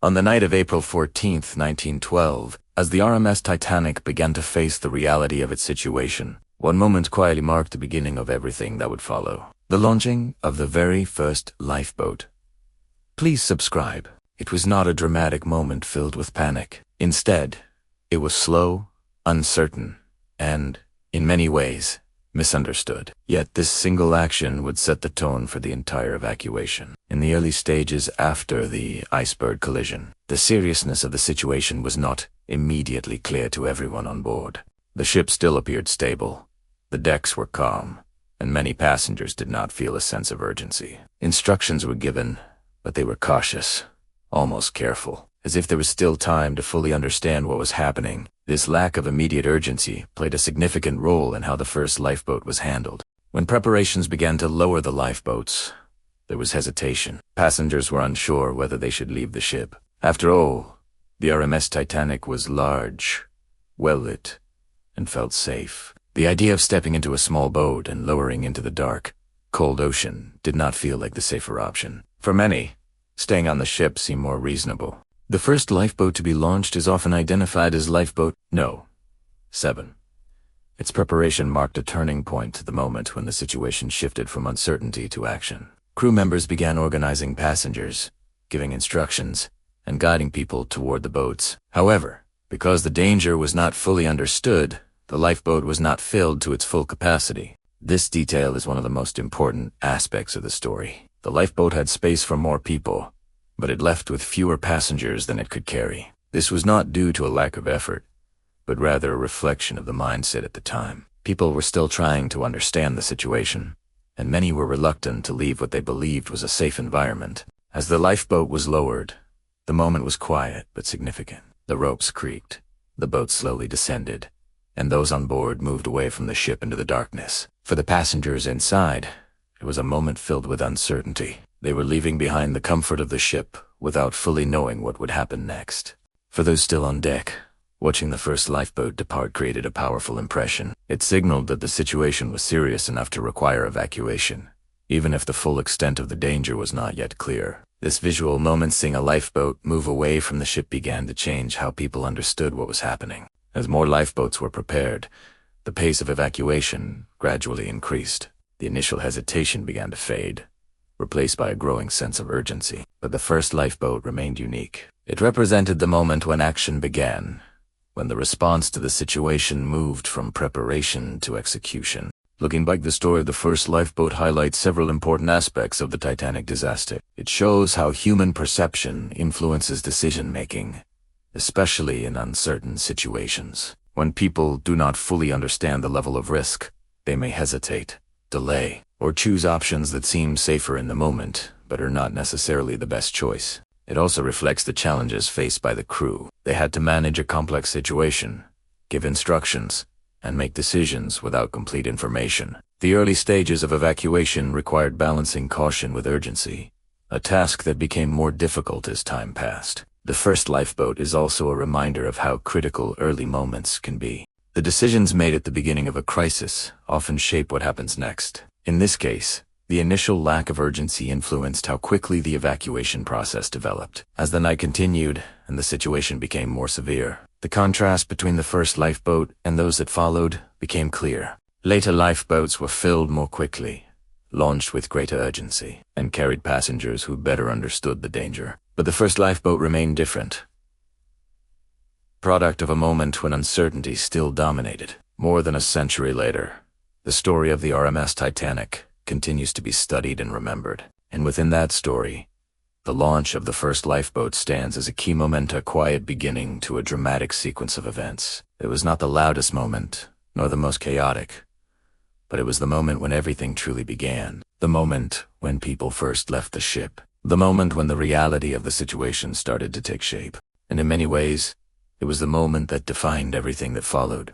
On the night of April 14, 1912, as the RMS Titanic began to face the reality of its situation, one moment quietly marked the beginning of everything that would follow. The launching of the very first lifeboat. Please subscribe. It was not a dramatic moment filled with panic. Instead, it was slow, uncertain, and, in many ways, misunderstood. Yet this single action would set the tone for the entire evacuation. In the early stages after the iceberg collision, the seriousness of the situation was not immediately clear to everyone on board. The ship still appeared stable, the decks were calm, and many passengers did not feel a sense of urgency. Instructions were given, but they were cautious, almost careful, as if there was still time to fully understand what was happening. This lack of immediate urgency played a significant role in how the first lifeboat was handled. When preparations began to lower the lifeboats, there was hesitation. Passengers were unsure whether they should leave the ship. After all, the RMS Titanic was large, well-lit, and felt safe. The idea of stepping into a small boat and lowering into the dark, cold ocean did not feel like the safer option. For many, staying on the ship seemed more reasonable. The first lifeboat to be launched is often identified as Lifeboat No. 7. Its preparation marked a turning point to the moment when the situation shifted from uncertainty to action. Crew members began organizing passengers, giving instructions, and guiding people toward the boats. However, because the danger was not fully understood, the lifeboat was not filled to its full capacity. This detail is one of the most important aspects of the story. The lifeboat had space for more people, but it left with fewer passengers than it could carry. This was not due to a lack of effort, but rather a reflection of the mindset at the time. People were still trying to understand the situation, and many were reluctant to leave what they believed was a safe environment. As the lifeboat was lowered, the moment was quiet but significant. The ropes creaked, the boat slowly descended, and those on board moved away from the ship into the darkness. For the passengers inside, it was a moment filled with uncertainty. They were leaving behind the comfort of the ship without fully knowing what would happen next. For those still on deck, watching the first lifeboat depart created a powerful impression. It signaled that the situation was serious enough to require evacuation, even if the full extent of the danger was not yet clear. This visual moment seeing a lifeboat move away from the ship began to change how people understood what was happening. As more lifeboats were prepared, the pace of evacuation gradually increased. The initial hesitation began to fade, replaced by a growing sense of urgency. But the first lifeboat remained unique. It represented the moment when action began, when the response to the situation moved from preparation to execution. Looking back, the story of the first lifeboat highlights several important aspects of the Titanic disaster. It shows how human perception influences decision-making, especially in uncertain situations. When people do not fully understand the level of risk, they may hesitate, delay, or choose options that seem safer in the moment, but are not necessarily the best choice. It also reflects the challenges faced by the crew. They had to manage a complex situation, give instructions, and make decisions without complete information. The early stages of evacuation required balancing caution with urgency, a task that became more difficult as time passed. The first lifeboat is also a reminder of how critical early moments can be. The decisions made at the beginning of a crisis often shape what happens next. In this case, the initial lack of urgency influenced how quickly the evacuation process developed. As the night continued and the situation became more severe, the contrast between the first lifeboat and those that followed became clear. Later lifeboats were filled more quickly, launched with greater urgency, and carried passengers who better understood the danger. But the first lifeboat remained different. Product of a moment when uncertainty still dominated. More than a century later, the story of the RMS Titanic continues to be studied and remembered. And within that story, the launch of the first lifeboat stands as a key moment, a quiet beginning to a dramatic sequence of events. It was not the loudest moment, nor the most chaotic, but it was the moment when everything truly began. The moment when people first left the ship. The moment when the reality of the situation started to take shape. And in many ways, it was the moment that defined everything that followed.